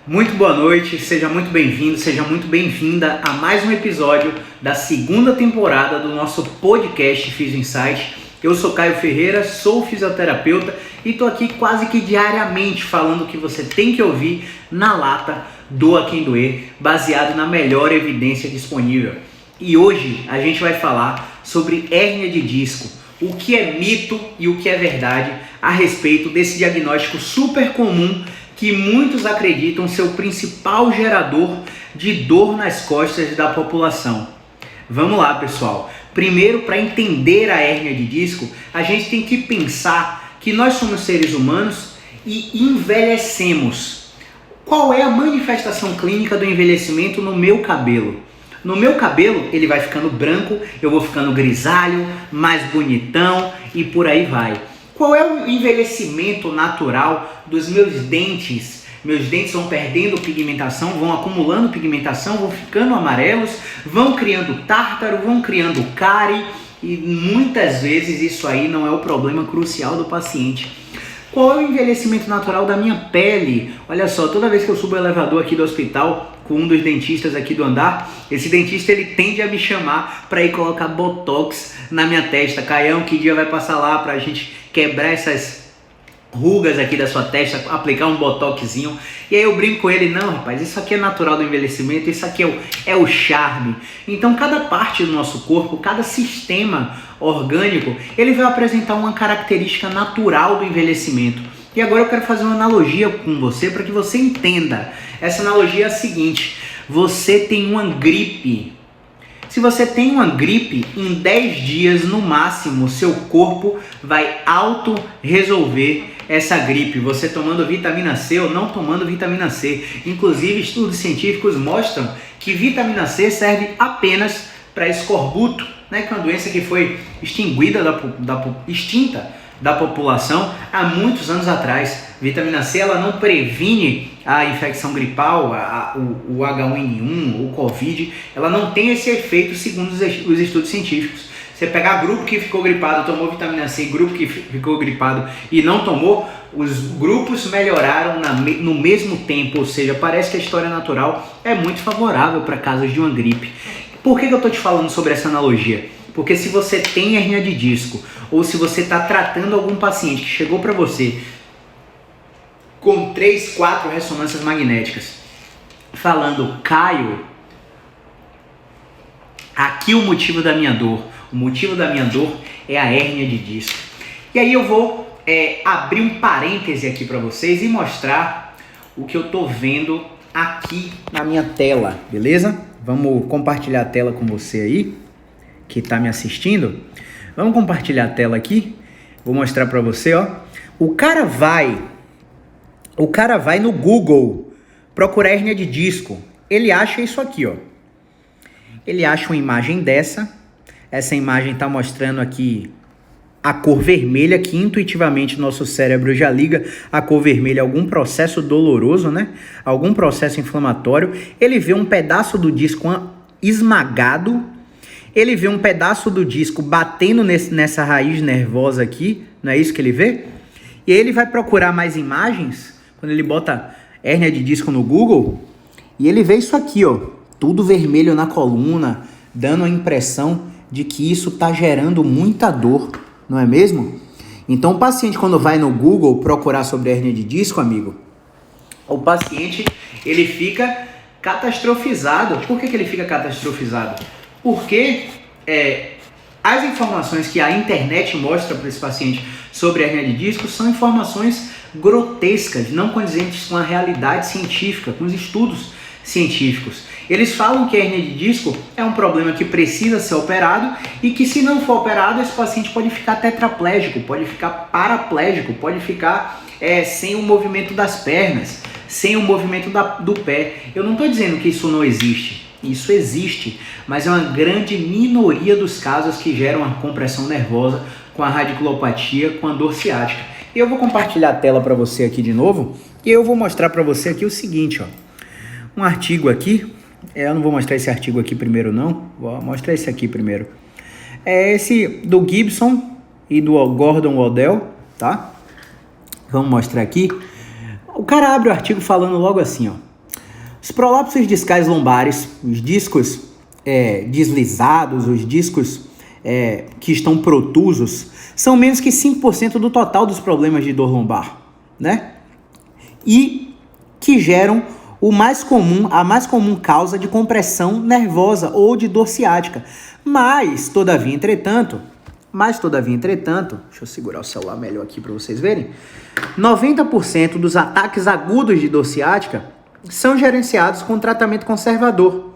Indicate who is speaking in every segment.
Speaker 1: Muito boa noite, seja muito bem-vindo, seja muito bem-vinda a mais um episódio da segunda temporada do nosso podcast Physio Insight. Eu sou Caio Ferreira, sou fisioterapeuta e estou aqui quase que diariamente falando o que você tem que ouvir na lata, doa quem doer, baseado na melhor evidência disponível. E hoje a gente vai falar sobre hérnia de disco, o que é mito e o que é verdade a respeito desse diagnóstico super comum que muitos acreditam ser o principal gerador de dor nas costas da população. Vamos lá, pessoal. Primeiro, para entender a hérnia de disco, a gente tem que pensar que nós somos seres humanos e envelhecemos. Qual é a manifestação clínica do envelhecimento no meu cabelo? No meu cabelo, ele vai ficando branco, eu vou ficando grisalho, mais bonitão e por aí vai. Qual é o envelhecimento natural dos meus dentes? Meus dentes vão perdendo pigmentação, vão acumulando pigmentação, vão ficando amarelos, vão criando tártaro, vão criando cárie e muitas vezes isso aí não é o problema crucial do paciente. Qual é o envelhecimento natural da minha pele? Olha só, toda vez que eu subo o elevador aqui do hospital com um dos dentistas aqui do andar, esse dentista ele tende a me chamar para ir colocar botox na minha testa. Caião, que dia vai passar lá pra gente quebrar essas rugas aqui da sua testa, aplicar um botoxzinho? E aí eu brinco com ele, não rapaz, isso aqui é natural do envelhecimento, isso aqui é o charme. Então cada parte do nosso corpo, cada sistema orgânico, ele vai apresentar uma característica natural do envelhecimento. E agora eu quero fazer uma analogia com você para que você entenda. Essa analogia é a seguinte: você tem uma gripe. Se você tem uma gripe, em 10 dias no máximo, seu corpo vai auto-resolver essa gripe. Você tomando vitamina C ou não tomando vitamina C. Inclusive, estudos científicos mostram que vitamina C serve apenas para escorbuto, né? Que é uma doença que foi extinta da população há muitos anos atrás. Vitamina C ela não previne a infecção gripal, o H1N1, o Covid, ela não tem esse efeito segundo os estudos científicos. Você pegar grupo que ficou gripado, tomou vitamina C, grupo que ficou gripado e não tomou, os grupos melhoraram no mesmo tempo, ou seja, parece que a história natural é muito favorável para casos de uma gripe. Por que eu estou te falando sobre essa analogia? Porque se você tem hérnia de disco, ou se você está tratando algum paciente que chegou para você com 3, 4 ressonâncias magnéticas, falando, Caio, aqui o motivo da minha dor é a hérnia de disco. E aí eu vou abrir um parêntese aqui para vocês e mostrar o que eu estou vendo aqui na minha tela, beleza? Vamos compartilhar a tela com você aí, que está me assistindo. Vamos compartilhar a tela aqui. Vou mostrar para você, ó. O cara vai no Google procurar hérnia de disco. Ele acha isso aqui, ó. Ele acha uma imagem dessa. Essa imagem está mostrando aqui a cor vermelha, que intuitivamente nosso cérebro já liga a cor vermelha a algum processo doloroso, né? Algum processo inflamatório. Ele vê um pedaço do disco esmagado. Ele vê um pedaço do disco batendo nessa raiz nervosa aqui, não é isso que ele vê? E aí ele vai procurar mais imagens, quando ele bota hérnia de disco no Google, e ele vê isso aqui, ó, tudo vermelho na coluna, dando a impressão de que isso está gerando muita dor, não é mesmo? Então o paciente, quando vai no Google procurar sobre hérnia de disco, amigo, o paciente, ele fica catastrofizado. Por que ele fica catastrofizado? Porque as informações que a internet mostra para esse paciente sobre hérnia de disco são informações grotescas, não condizentes com a realidade científica, com os estudos científicos. Eles falam que a hérnia de disco é um problema que precisa ser operado e que, se não for operado, esse paciente pode ficar tetraplégico, pode ficar paraplégico, pode ficar sem o movimento das pernas, sem o movimento do pé. Eu não estou dizendo que isso não existe. Isso existe, mas é uma grande minoria dos casos que geram a compressão nervosa com a radiculopatia, com a dor ciática. Eu vou compartilhar a tela para você aqui de novo e eu vou mostrar para você aqui o seguinte, ó. Um artigo aqui, eu não vou mostrar esse artigo aqui primeiro não, vou mostrar esse aqui primeiro. É esse do Gibson e do Gordon Waddell, tá? Vamos mostrar aqui. O cara abre o artigo falando logo assim, ó. Os prolapsos discais lombares, os discos deslizados, os discos que estão protusos, são menos que 5% do total dos problemas de dor lombar, né? E que geram a mais comum causa de compressão nervosa ou de dor ciática. Mas, todavia, entretanto, deixa eu segurar o celular melhor aqui para vocês verem, 90% dos ataques agudos de dor ciática são gerenciados com tratamento conservador.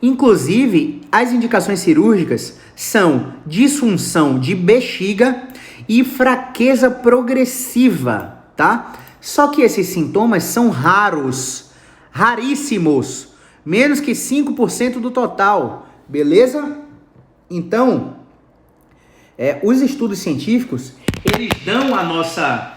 Speaker 1: Inclusive, as indicações cirúrgicas são disfunção de bexiga e fraqueza progressiva, tá? Só que esses sintomas são raríssimos, menos que 5% do total, beleza? Então, os estudos científicos, eles dão a nossa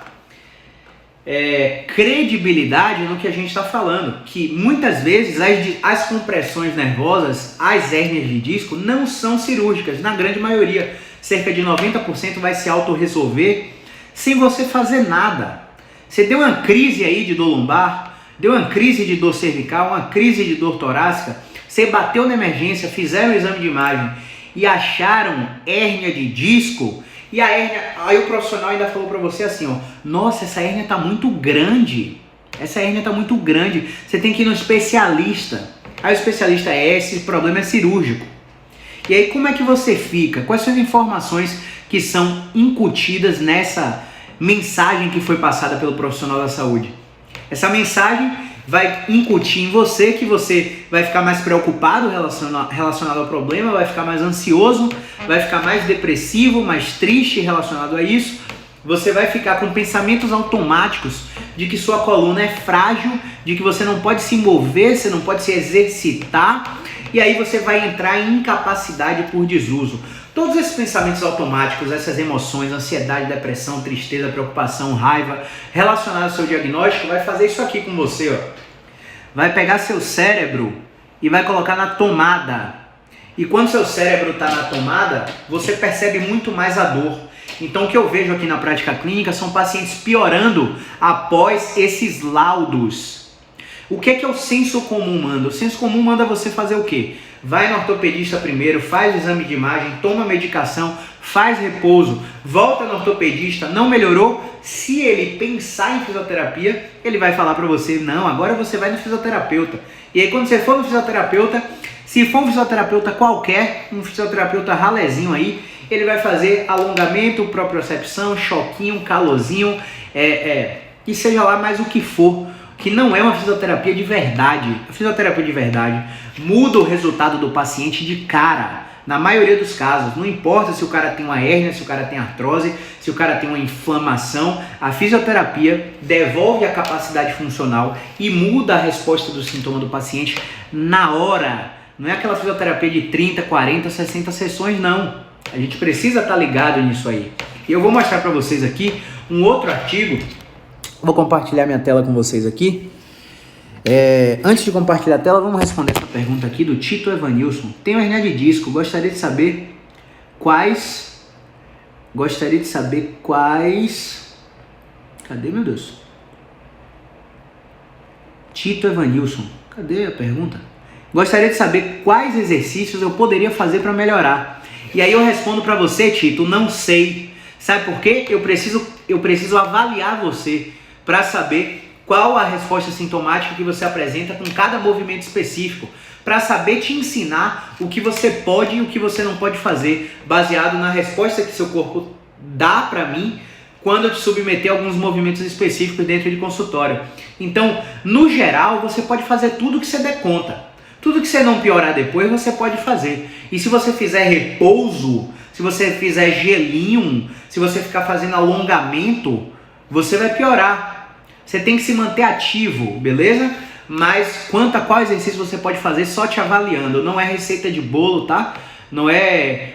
Speaker 1: credibilidade no que a gente está falando, que muitas vezes as compressões nervosas, as hérnias de disco, não são cirúrgicas, na grande maioria, cerca de 90% vai se autorresolver sem você fazer nada. Você deu uma crise aí de dor lombar, deu uma crise de dor cervical, uma crise de dor torácica, você bateu na emergência, fizeram o exame de imagem e acharam hérnia de disco, e a hérnia, aí o profissional ainda falou pra você assim, ó, nossa, essa hérnia tá muito grande, você tem que ir no especialista. Aí o especialista esse problema é cirúrgico. E aí como é que você fica? Quais são as informações que são incutidas nessa mensagem que foi passada pelo profissional da saúde? Essa mensagem vai incutir em você que você vai ficar mais preocupado relacionado ao problema, vai ficar mais ansioso, vai ficar mais depressivo, mais triste relacionado a isso. Você vai ficar com pensamentos automáticos de que sua coluna é frágil, de que você não pode se mover, você não pode se exercitar, e aí você vai entrar em incapacidade por desuso. Todos esses pensamentos automáticos, essas emoções, ansiedade, depressão, tristeza, preocupação, raiva, relacionados ao seu diagnóstico, vai fazer isso aqui com você, ó. Vai pegar seu cérebro e vai colocar na tomada. E quando seu cérebro está na tomada, você percebe muito mais a dor. Então o que eu vejo aqui na prática clínica são pacientes piorando após esses laudos. O que é o senso comum manda? O senso comum manda você fazer o quê? Vai no ortopedista primeiro, faz o exame de imagem, toma medicação, faz repouso, volta no ortopedista, não melhorou? Se ele pensar em fisioterapia, ele vai falar para você, não, agora você vai no fisioterapeuta. E aí quando você for no fisioterapeuta, se for um fisioterapeuta qualquer, um fisioterapeuta ralezinho aí, ele vai fazer alongamento, propriocepção, choquinho, calorzinho, e seja lá mais o que for, que não é uma fisioterapia de verdade. A fisioterapia de verdade muda o resultado do paciente de cara, na maioria dos casos. Não importa se o cara tem uma hérnia, se o cara tem artrose, se o cara tem uma inflamação, a fisioterapia devolve a capacidade funcional e muda a resposta do sintoma do paciente na hora. Não é aquela fisioterapia de 30, 40, 60 sessões, não. A gente precisa estar ligado nisso aí. E eu vou mostrar para vocês aqui um outro artigo. Vou compartilhar minha tela com vocês aqui. Antes de compartilhar a tela, vamos responder essa pergunta aqui do Tito Evanilson. Tenho hernia de disco, gostaria de saber quais... Cadê, meu Deus? Tito Evanilson, cadê a pergunta? Gostaria de saber quais exercícios eu poderia fazer para melhorar. E aí eu respondo para você, Tito, não sei. Sabe por quê? Eu preciso avaliar você para saber qual a resposta sintomática que você apresenta com cada movimento específico, para saber te ensinar o que você pode e o que você não pode fazer, baseado na resposta que seu corpo dá para mim quando eu te submeter a alguns movimentos específicos dentro de consultório. Então, no geral, você pode fazer tudo que você der conta. Tudo que você não piorar depois, você pode fazer. E se você fizer repouso, se você fizer gelinho, se você ficar fazendo alongamento, você vai piorar. Você tem que se manter ativo, beleza? Mas quanto a qual exercício você pode fazer, só te avaliando. Não é receita de bolo, tá? Não é,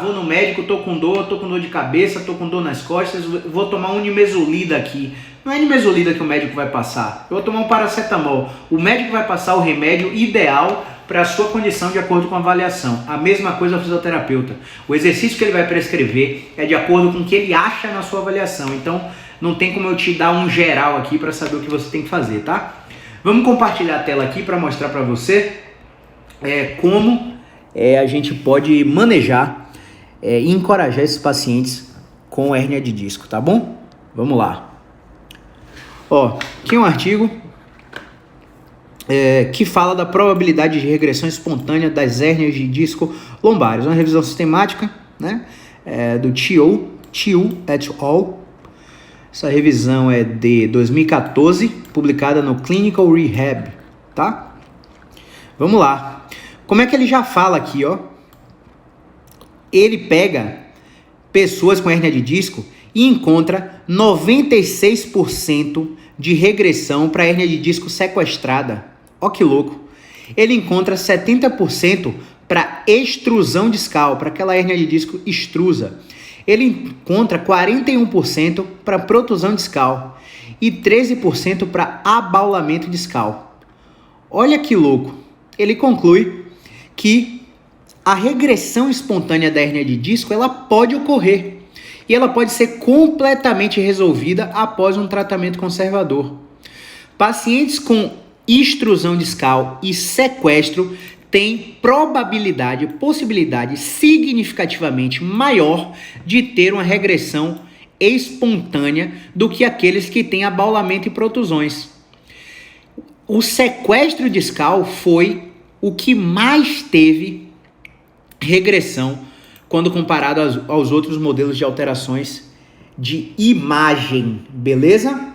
Speaker 1: vou no médico, tô com dor de cabeça, tô com dor nas costas, vou tomar um nimesulida aqui. Não é nimesulida que o médico vai passar. Eu vou tomar um paracetamol. O médico vai passar o remédio ideal para a sua condição de acordo com a avaliação. A mesma coisa o fisioterapeuta. O exercício que ele vai prescrever é de acordo com o que ele acha na sua avaliação. Então, não tem como eu te dar um geral aqui para saber o que você tem que fazer, tá? Vamos compartilhar a tela aqui para mostrar para você como a gente pode manejar e encorajar esses pacientes com hérnia de disco, tá bom? Vamos lá. Ó, aqui é um artigo que fala da probabilidade de regressão espontânea das hérnias de disco lombares. Uma revisão sistemática, né, do Chiu et al. Essa revisão é de 2014, publicada no Clinical Rehab, tá? Vamos lá. Como é que ele já fala aqui, ó? Ele pega pessoas com hérnia de disco e encontra 96% de regressão para hérnia de disco sequestrada. Ó que louco. Ele encontra 70% para extrusão discal, para aquela hérnia de disco extrusa. Ele encontra 41% para protusão discal e 13% para abaulamento discal. Olha que louco. Ele conclui que a regressão espontânea da hérnia de disco ela pode ocorrer e ela pode ser completamente resolvida após um tratamento conservador. Pacientes com extrusão discal e sequestro têm possibilidade significativamente maior de ter uma regressão espontânea do que aqueles que têm abaulamento e protusões. O sequestro discal foi o que mais teve regressão quando comparado aos outros modelos de alterações de imagem, beleza?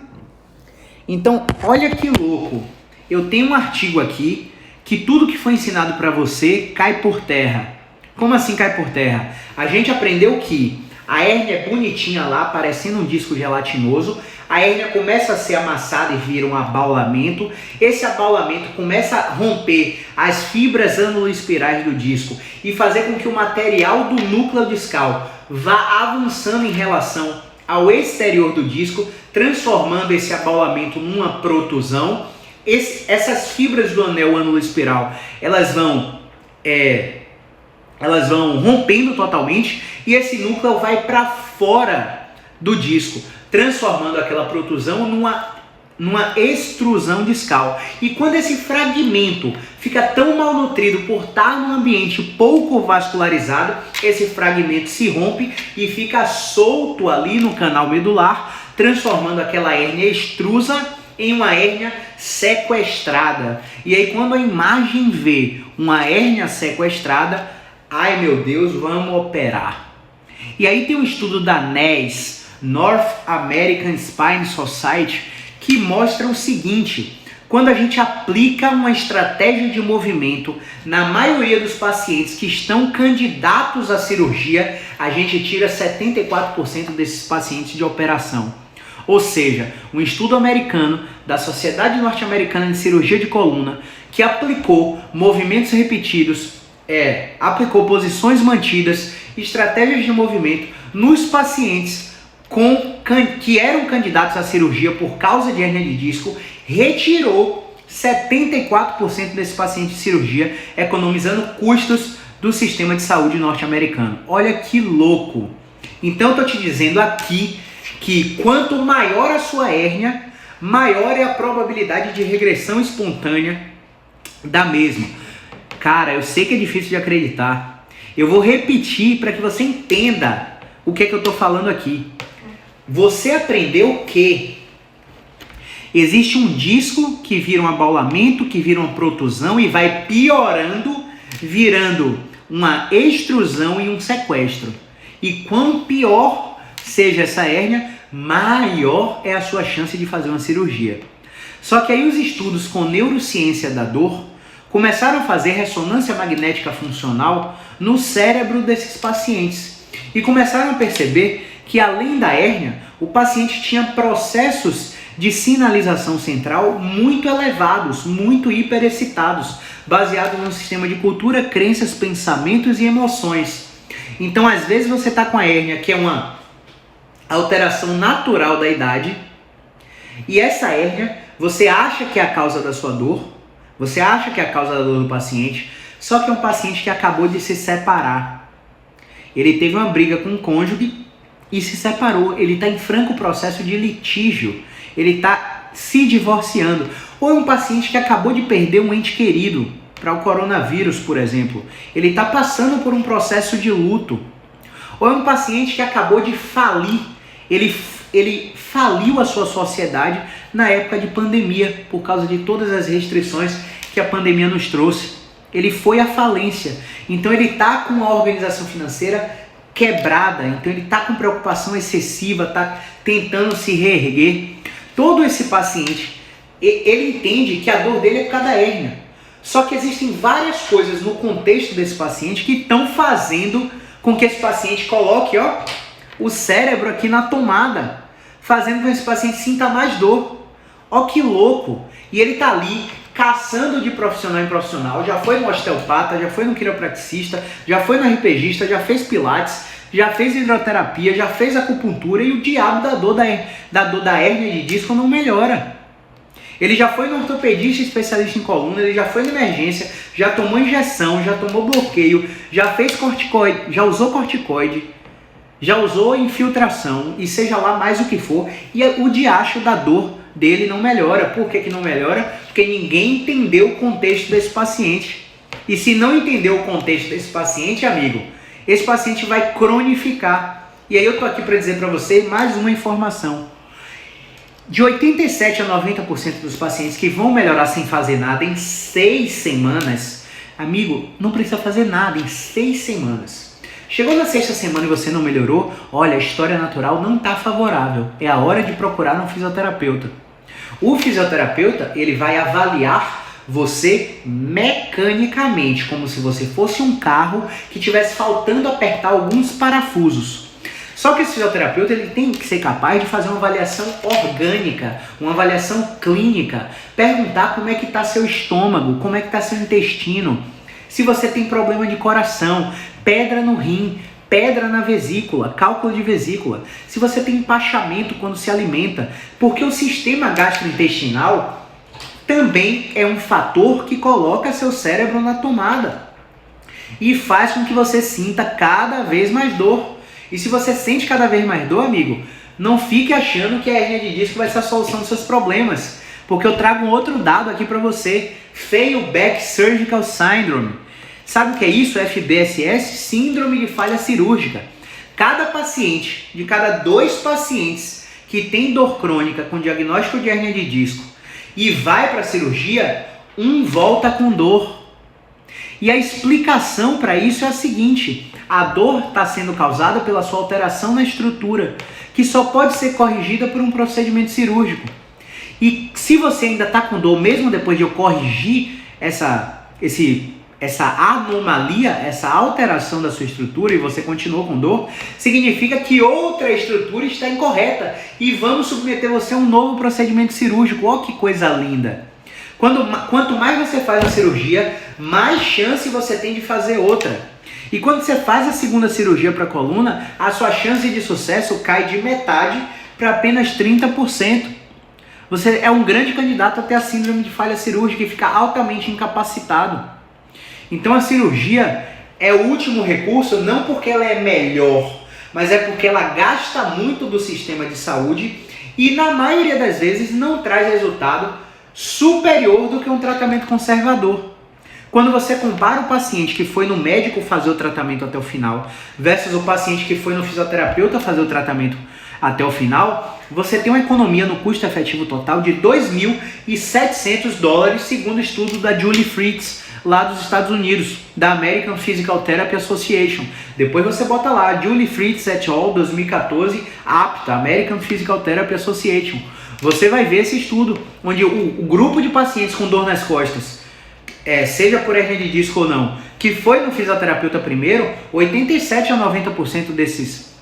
Speaker 1: Então, olha que louco. Eu tenho um artigo aqui que tudo que foi ensinado para você cai por terra. Como assim cai por terra? A gente aprendeu que a hérnia é bonitinha lá, parecendo um disco gelatinoso. A hérnia começa a ser amassada e vira um abaulamento. Esse abaulamento começa a romper as fibras anuloespirais do disco e fazer com que o material do núcleo discal vá avançando em relação ao exterior do disco, transformando esse abaulamento numa protusão. Essas fibras do anel anuloespiral, elas vão rompendo totalmente e esse núcleo vai para fora do disco, transformando aquela protusão numa extrusão discal. E quando esse fragmento fica tão malnutrido por estar num ambiente pouco vascularizado, esse fragmento se rompe e fica solto ali no canal medular, transformando aquela hérnia extrusa em uma hérnia sequestrada. E aí quando a imagem vê uma hérnia sequestrada, ai meu Deus, vamos operar. E aí tem um estudo da NASS, North American Spine Society, que mostra o seguinte: quando a gente aplica uma estratégia de movimento na maioria dos pacientes que estão candidatos à cirurgia, a gente tira 74% desses pacientes de operação. Ou seja, um estudo americano da Sociedade Norte-Americana de Cirurgia de Coluna que aplicou movimentos repetidos, aplicou posições mantidas, estratégias de movimento nos pacientes que eram candidatos à cirurgia por causa de hérnia de disco, retirou 74% desses pacientes de cirurgia, economizando custos do sistema de saúde norte-americano. Olha que louco! Então eu tô te dizendo aqui que quanto maior a sua hérnia, maior é a probabilidade de regressão espontânea da mesma. Cara, eu sei que é difícil de acreditar. Eu vou repetir para que você entenda o que é que eu estou falando aqui. Você aprendeu que existe um disco que vira um abaulamento, que vira uma protusão e vai piorando, virando uma extrusão e um sequestro. E quanto pior seja essa hérnia, maior é a sua chance de fazer uma cirurgia. Só que aí os estudos com neurociência da dor começaram a fazer ressonância magnética funcional no cérebro desses pacientes e começaram a perceber que além da hérnia, o paciente tinha processos de sinalização central muito elevados, muito hiperexcitados, baseados no sistema de cultura, crenças, pensamentos e emoções. Então, às vezes você está com a hérnia, que é uma alteração natural da idade, e essa hérnia, você acha que é a causa da sua dor, você acha que é a causa da dor do paciente, só que é um paciente que acabou de se separar. Ele teve uma briga com o cônjuge e se separou. Ele está em franco processo de litígio. Ele está se divorciando, ou é um paciente que acabou de perder um ente querido para o coronavírus, por exemplo. Ele está passando por um processo de luto. Ou é um paciente que acabou de falir. Ele faliu a sua sociedade na época de pandemia, por causa de todas as restrições que a pandemia nos trouxe. Ele foi à falência. Então ele está com a organização financeira quebrada. Então ele está com preocupação excessiva, está tentando se reerguer. Todo esse paciente, ele entende que a dor dele é por causa da hérnia. Só que existem várias coisas no contexto desse paciente que estão fazendo com que esse paciente coloque o cérebro aqui na tomada, fazendo com que esse paciente sinta mais dor. Ó que louco! E ele tá ali caçando de profissional em profissional, já foi no osteopata, já foi no quiropraxista, já foi no RPGista, já fez pilates, já fez hidroterapia, já fez acupuntura e o diabo da dor da hérnia de disco não melhora. Ele já foi no ortopedista especialista em coluna, ele já foi na emergência, já tomou injeção, já tomou bloqueio, já fez corticoide, já usou corticoide, já usou infiltração e seja lá mais o que for, e o diacho da dor dele não melhora. Por que não melhora? Porque ninguém entendeu o contexto desse paciente. E se não entender o contexto desse paciente, amigo, esse paciente vai cronificar. E aí eu tô aqui para dizer para você mais uma informação. De 87% a 90% dos pacientes que vão melhorar sem fazer nada em 6 semanas, amigo, não precisa fazer nada em 6 semanas. Chegou na 6ª semana e você não melhorou, olha, a história natural não está favorável. É a hora de procurar um fisioterapeuta. O fisioterapeuta, ele vai avaliar você mecanicamente, como se você fosse um carro que tivesse faltando apertar alguns parafusos. Só que esse fisioterapeuta ele tem que ser capaz de fazer uma avaliação orgânica, uma avaliação clínica, perguntar como é que está seu estômago, como é que está seu intestino, se você tem problema de coração, pedra no rim, pedra na vesícula, cálculo de vesícula, se você tem empachamento quando se alimenta, porque o sistema gastrointestinal também é um fator que coloca seu cérebro na tomada e faz com que você sinta cada vez mais dor. E se você sente cada vez mais dor, amigo, não fique achando que a hérnia de disco vai ser a solução dos seus problemas. Porque eu trago um outro dado aqui para você. Fail Back Surgical Syndrome. Sabe o que é isso? FBSS, Síndrome de Falha Cirúrgica. Cada paciente, de cada 2 pacientes que tem dor crônica com diagnóstico de hérnia de disco e vai para a cirurgia, um volta com dor. E a explicação para isso é a seguinte: a dor está sendo causada pela sua alteração na estrutura, que só pode ser corrigida por um procedimento cirúrgico. E se você ainda está com dor, mesmo depois de eu corrigir essa anomalia, essa alteração da sua estrutura e você continuou com dor, significa que outra estrutura está incorreta e vamos submeter você a um novo procedimento cirúrgico. Olha que coisa linda! Quanto mais você faz a cirurgia, mais chance você tem de fazer outra. E quando você faz a segunda cirurgia para a coluna, a sua chance de sucesso cai de metade para apenas 30%. Você é um grande candidato a ter a síndrome de falha cirúrgica e ficar altamente incapacitado. Então a cirurgia é o último recurso, não porque ela é melhor, mas é porque ela gasta muito do sistema de saúde e na maioria das vezes não traz resultado superior do que um tratamento conservador. Quando você compara o paciente que foi no médico fazer o tratamento até o final versus o paciente que foi no fisioterapeuta fazer o tratamento até o final, você tem uma economia no custo efetivo total de $2.700, segundo o estudo da Julie Fritz, lá dos Estados Unidos, da American Physical Therapy Association. Depois você bota lá, Julie Fritz et al. 2014, APTA, American Physical Therapy Association. Você vai ver esse estudo, onde o grupo de pacientes com dor nas costas, seja por hérnia de disco ou não, que foi no fisioterapeuta primeiro, 87 a 90% desses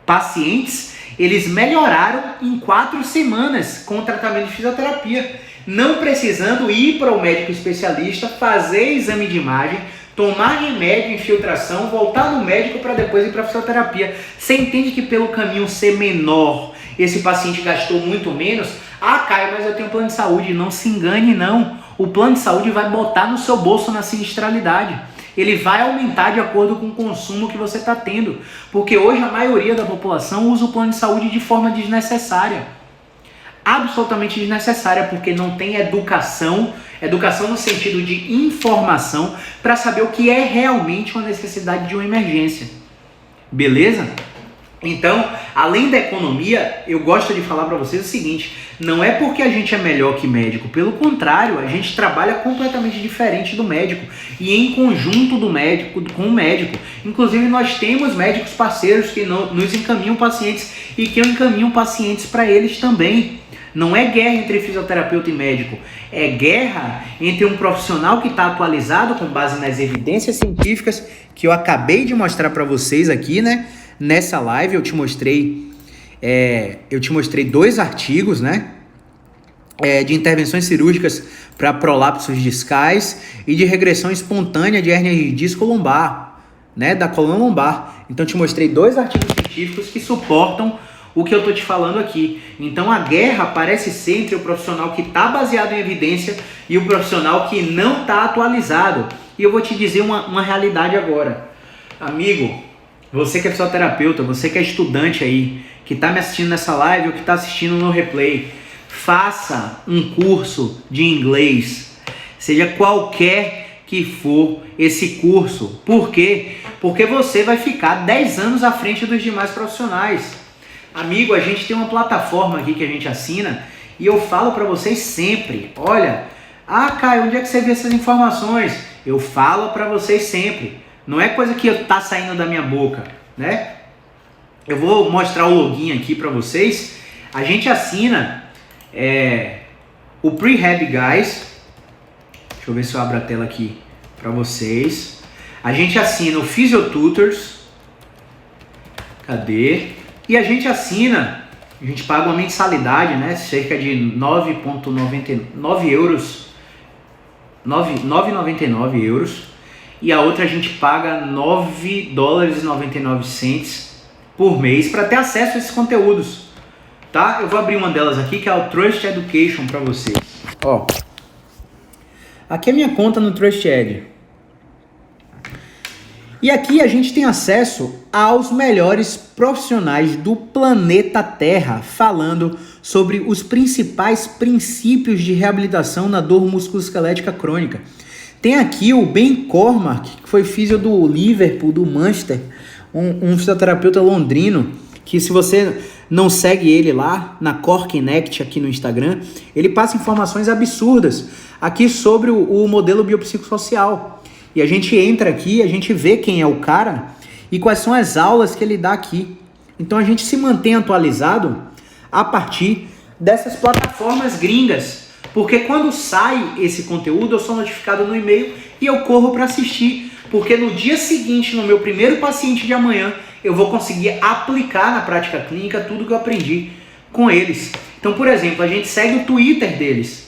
Speaker 1: pacientes, eles melhoraram em 4 semanas com o tratamento de fisioterapia, não precisando ir para o médico especialista, fazer exame de imagem, tomar remédio, infiltração, voltar no médico para depois ir para a fisioterapia. Você entende que pelo caminho ser menor, esse paciente gastou muito menos? Ah, Caio, mas eu tenho plano de saúde. Não se engane, não. O plano de saúde vai botar no seu bolso na sinistralidade. Ele vai aumentar de acordo com o consumo que você está tendo. Porque hoje a maioria da população usa o plano de saúde de forma desnecessária. absolutamente desnecessária, porque não tem educação no sentido de informação, para saber o que é realmente uma necessidade de uma emergência. Beleza? Então, além da economia, eu gosto de falar para vocês o seguinte: não é porque a gente é melhor que médico, pelo contrário, a gente trabalha completamente diferente do médico e em conjunto do médico com o médico. Inclusive, nós temos médicos parceiros que nos encaminham pacientes e que encaminham pacientes para eles também. Não é guerra entre fisioterapeuta e médico, é guerra entre um profissional que está atualizado com base nas evidências científicas que eu acabei de mostrar para vocês aqui, né? Nessa live eu te mostrei 2 artigos, né? De intervenções cirúrgicas para prolapsos discais e de regressão espontânea de hérnia de disco lombar, né? Da coluna lombar. Então eu te mostrei 2 artigos científicos que suportam o que eu estou te falando aqui. Então a guerra parece ser entre o profissional que está baseado em evidência e o profissional que não está atualizado. E eu vou te dizer uma realidade agora. Amigo, você que é fisioterapeuta, você que é estudante aí, que está me assistindo nessa live ou que está assistindo no replay, faça um curso de inglês, seja qualquer que for esse curso. Por quê? Porque você vai ficar 10 anos à frente dos demais profissionais. Amigo, a gente tem uma plataforma aqui que a gente assina e eu falo para vocês sempre: olha, Caio, onde é que você vê essas informações? Eu falo para vocês sempre. Não é coisa que tá saindo da minha boca, né? Eu vou mostrar o login aqui para vocês. A gente assina o Prehab Guys. Deixa eu ver se eu abro a tela aqui para vocês. A gente assina o Physiotutors. Cadê? E a gente assina, a gente paga uma mensalidade, né? Cerca de 9,99 euros. 9,99 euros. E a outra a gente paga $9,99 por mês para ter acesso a esses conteúdos, tá? Eu vou abrir uma delas aqui, que é o Trust Education para vocês. Ó, aqui é minha conta no Trust Ed. E aqui a gente tem acesso aos melhores profissionais do planeta Terra, falando sobre os principais princípios de reabilitação na dor musculoesquelética crônica. Tem aqui o Ben Cormack, que foi físio do Liverpool, do Manchester, um fisioterapeuta londrino, que se você não segue ele lá, na Core Connect aqui no Instagram, ele passa informações absurdas aqui sobre o modelo biopsicossocial. E a gente entra aqui, a gente vê quem é o cara e quais são as aulas que ele dá aqui. Então a gente se mantém atualizado a partir dessas plataformas gringas. Porque quando sai esse conteúdo, eu sou notificado no e-mail e eu corro para assistir. Porque no dia seguinte, no meu primeiro paciente de amanhã, eu vou conseguir aplicar na prática clínica tudo que eu aprendi com eles. Então, por exemplo, a gente segue o Twitter deles.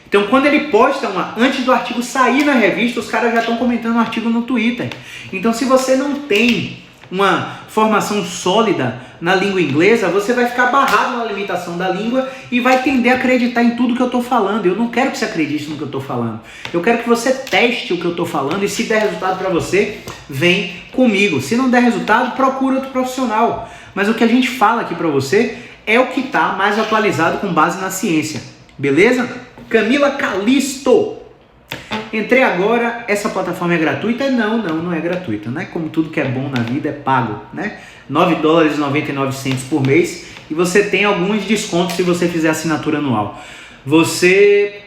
Speaker 1: Então, quando ele posta antes do artigo sair na revista, os caras já estão comentando o artigo no Twitter. Então, se você não tem uma formação sólida na língua inglesa, você vai ficar barrado na limitação da língua e vai tender a acreditar em tudo que eu estou falando. Eu não quero que você acredite no que eu estou falando. Eu quero que você teste o que eu estou falando e se der resultado para você, vem comigo. Se não der resultado, procura outro profissional. Mas o que a gente fala aqui para você é o que está mais atualizado com base na ciência. Beleza? Camila Calisto. Entrei agora, essa plataforma é gratuita? Não é gratuita, né? Como tudo que é bom na vida é pago, né? $9,99 por mês e você tem alguns descontos se você fizer assinatura anual. Você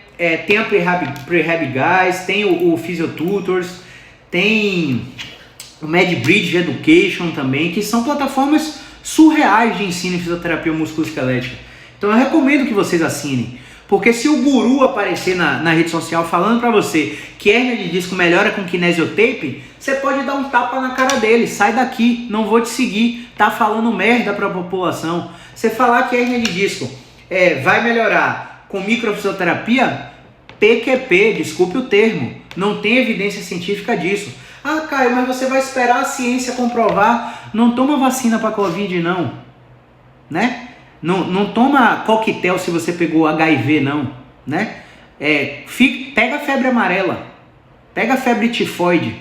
Speaker 1: tem a Prehab Guys, tem o Physiotutors, tem o MedBridge Education também, que são plataformas surreais de ensino em fisioterapia musculoesquelética. Então eu recomendo que vocês assinem. Porque se o guru aparecer na rede social falando pra você que hérnia de disco melhora com kinesiotape, você pode dar um tapa na cara dele. Sai daqui, não vou te seguir, tá falando merda pra população. Você falar que hérnia de disco vai melhorar com microfisioterapia, PQP, desculpe o termo. Não tem evidência científica disso. Caio, mas você vai esperar a ciência comprovar. Não toma vacina pra Covid não, né? Não toma coquetel se você pegou HIV, não, né? Pega a febre amarela, pega a febre tifoide,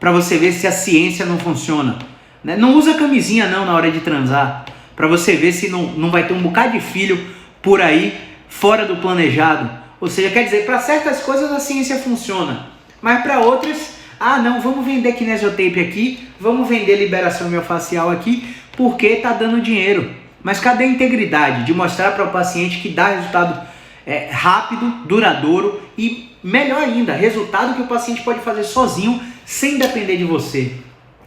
Speaker 1: para você ver se a ciência não funciona, né? Não usa camisinha não na hora de transar, para você ver se não vai ter um bocado de filho por aí fora do planejado. Ou seja, quer dizer, para certas coisas a ciência funciona, mas para outras, não, vamos vender kinesiotape aqui, vamos vender liberação miofascial aqui, porque está dando dinheiro. Mas cadê a integridade de mostrar para o paciente que dá resultado rápido, duradouro e, melhor ainda, resultado que o paciente pode fazer sozinho, sem depender de você?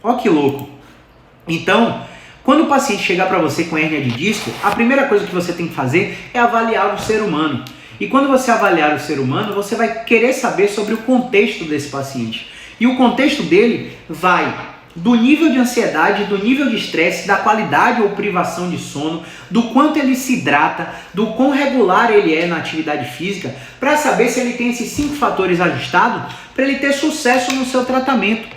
Speaker 1: Olha que louco! Então, quando o paciente chegar para você com hérnia de disco, a primeira coisa que você tem que fazer é avaliar o ser humano. E quando você avaliar o ser humano, você vai querer saber sobre o contexto desse paciente. E o contexto dele vai do nível de ansiedade, do nível de estresse, da qualidade ou privação de sono, do quanto ele se hidrata, do quão regular ele é na atividade física, para saber se ele tem esses 5 fatores ajustados para ele ter sucesso no seu tratamento.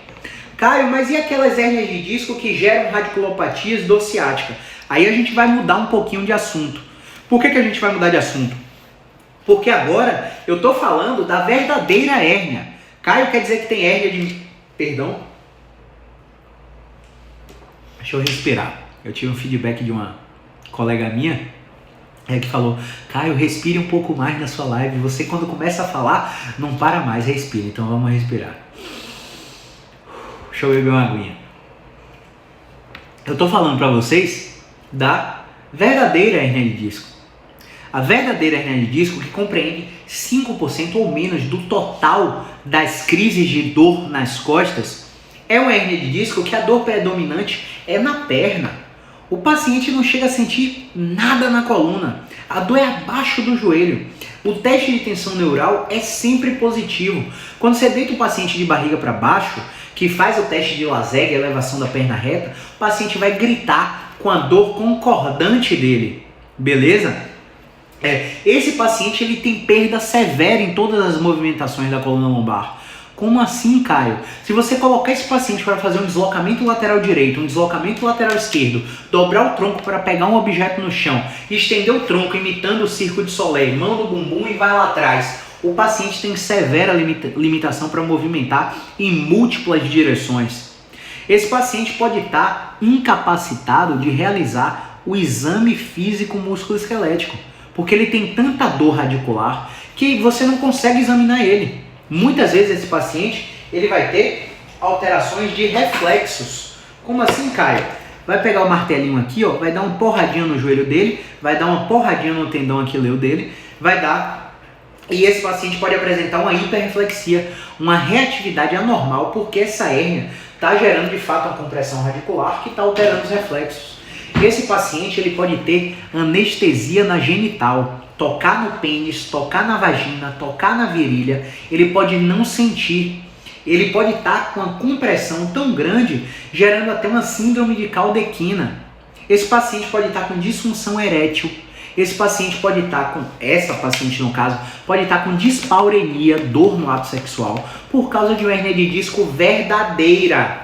Speaker 1: Caio, mas e aquelas hérnias de disco que geram radiculopatias dorciáticas? Aí a gente vai mudar um pouquinho de assunto. Por que a gente vai mudar de assunto? Porque agora eu estou falando da verdadeira hérnia. Caio, quer dizer que tem hérnia de... Perdão? Deixa eu respirar. Eu tive um feedback de uma colega minha que falou: Caio, respire um pouco mais na sua live. Você, quando começa a falar, não para mais, respira. Então vamos respirar. Deixa eu beber uma aguinha. Eu tô falando para vocês da verdadeira hérnia de disco. A verdadeira hérnia de disco, que compreende 5% ou menos do total das crises de dor nas costas, é uma hérnia de disco que a dor predominante é na perna. O paciente não chega a sentir nada na coluna. A dor é abaixo do joelho. O teste de tensão neural é sempre positivo. Quando você deita o paciente de barriga para baixo, que faz o teste de Laseg, elevação da perna reta, o paciente vai gritar com a dor concordante dele. Beleza? Esse paciente ele tem perda severa em todas as movimentações da coluna lombar. Como assim, Caio? Se você colocar esse paciente para fazer um deslocamento lateral direito, um deslocamento lateral esquerdo, dobrar o tronco para pegar um objeto no chão, estender o tronco imitando o Circo de Soleil, mão no bumbum e vai lá atrás, o paciente tem severa limitação para movimentar em múltiplas direções. Esse paciente pode estar incapacitado de realizar o exame físico musculoesquelético, porque ele tem tanta dor radicular que você não consegue examinar ele. Muitas vezes esse paciente ele vai ter alterações de reflexos. Como assim, Caio? Vai pegar o martelinho aqui, ó, vai dar uma porradinha no joelho dele, vai dar uma porradinha no tendão aquileu dele, vai dar... E esse paciente pode apresentar uma hiperreflexia, uma reatividade anormal, porque essa hérnia está gerando de fato uma compressão radicular que está alterando os reflexos. Esse paciente ele pode ter anestesia na genital, tocar no pênis, tocar na vagina, tocar na virilha, ele pode não sentir, ele pode estar com uma compressão tão grande, gerando até uma síndrome de caldequina. Esse paciente pode estar com disfunção erétil, esse paciente pode estar com, essa paciente no caso, pode estar com dispaurenia, dor no ato sexual, por causa de uma hérnia de disco verdadeira,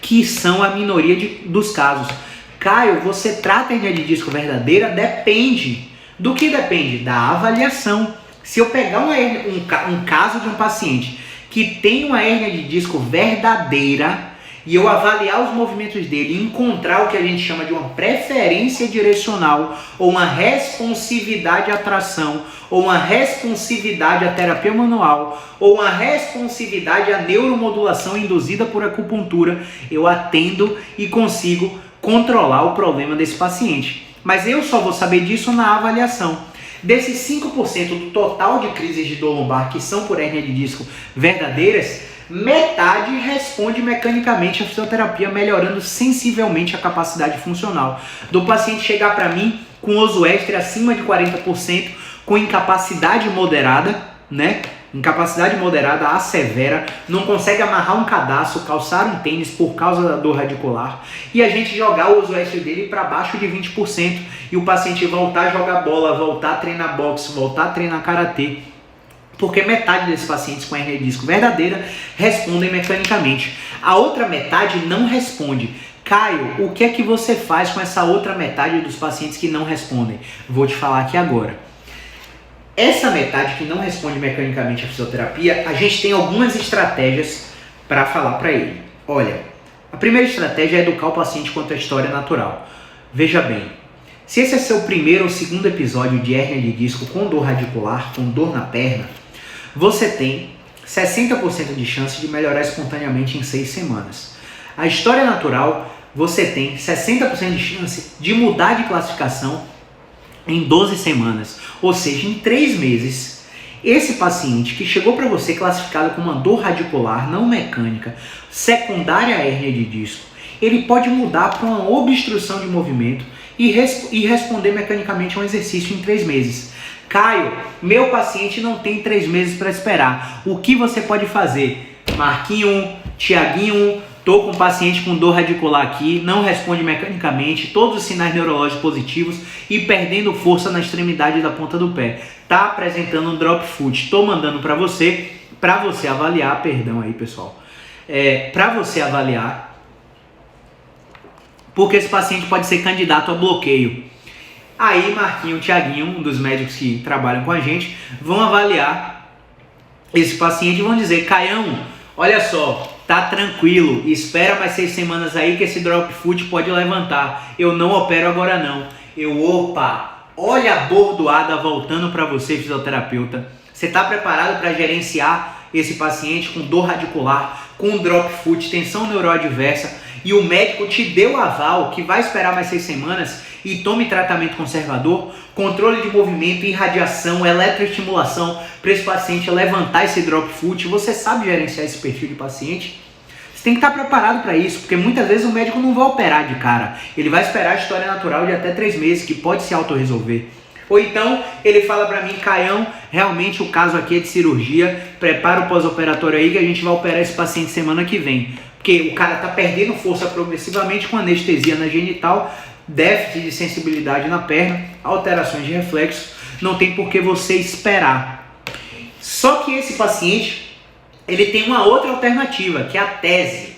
Speaker 1: que são a minoria dos casos. Caio, você trata a hérnia de disco verdadeira? Depende. Do que depende? Da avaliação. Se eu pegar um caso de um paciente que tem uma hérnia de disco verdadeira e eu avaliar os movimentos dele e encontrar o que a gente chama de uma preferência direcional ou uma responsividade à tração ou uma responsividade à terapia manual ou uma responsividade à neuromodulação induzida por acupuntura, eu atendo e consigo controlar o problema desse paciente. Mas eu só vou saber disso na avaliação. Desses 5% do total de crises de dor lombar que são por hérnia de disco verdadeiras, metade responde mecanicamente à fisioterapia, melhorando sensivelmente a capacidade funcional. Do paciente chegar para mim com Ozoestre acima de 40%, com incapacidade moderada, né? Incapacidade moderada a severa, não consegue amarrar um cadarço, calçar um tênis por causa da dor radicular, e a gente jogar o Ozoestre dele para baixo de 20%, e o paciente voltar a jogar bola, voltar a treinar boxe, voltar a treinar karatê, porque metade desses pacientes com hérnia de disco verdadeira respondem mecanicamente. A outra metade não responde. Caio, o que é que você faz com essa outra metade dos pacientes que não respondem? Vou te falar aqui agora. Essa metade que não responde mecanicamente à fisioterapia, a gente tem algumas estratégias para falar para ele. Olha, a primeira estratégia é educar o paciente quanto à história natural. Veja bem, Se esse é seu primeiro ou segundo episódio de hérnia de disco com dor radicular, com dor na perna, você tem 60% de chance de melhorar espontaneamente em 6 semanas. A história natural, você tem 60% de chance de mudar de classificação em 12 semanas, ou seja, em 3 meses. Esse paciente que chegou para você classificado com uma dor radicular não mecânica, secundária à hérnia de disco, ele pode mudar para uma obstrução de movimento e responder mecanicamente a um exercício em 3 meses. Caio, meu paciente não tem 3 meses para esperar. O que você pode fazer? Marquinho, Tiaguinho, tô com um paciente com dor radicular aqui, não responde mecanicamente, todos os sinais neurológicos positivos e perdendo força na extremidade da ponta do pé. Tá apresentando um drop foot. Tô mandando para você avaliar, perdão aí, pessoal. Para você avaliar, porque esse paciente pode ser candidato a bloqueio. Aí Marquinho, Tiaguinho, um dos médicos que trabalham com a gente, vão avaliar esse paciente e vão dizer: Caião, olha só, tá tranquilo, espera mais 6 semanas aí que esse drop foot pode levantar. Eu não opero agora não. Olha a bordoada voltando para você, fisioterapeuta. Você está preparado para gerenciar esse paciente com dor radicular, com drop foot, tensão neuroadversa, e o médico te deu aval que vai esperar mais 6 semanas e tome tratamento conservador, controle de movimento, irradiação, eletroestimulação para esse paciente levantar esse drop foot. Você sabe gerenciar esse perfil de paciente? Você tem que estar preparado para isso, porque muitas vezes o médico não vai operar de cara. Ele vai esperar a história natural de até 3 meses, que pode se autorresolver. Ou então ele fala para mim: Caião, realmente o caso aqui é de cirurgia, prepara o pós-operatório aí que a gente vai operar esse paciente semana que vem. Porque o cara tá perdendo força progressivamente com anestesia na genital, déficit de sensibilidade na perna, alterações de reflexo, não tem por que você esperar. Só que esse paciente, ele tem uma outra alternativa, que é a TESE.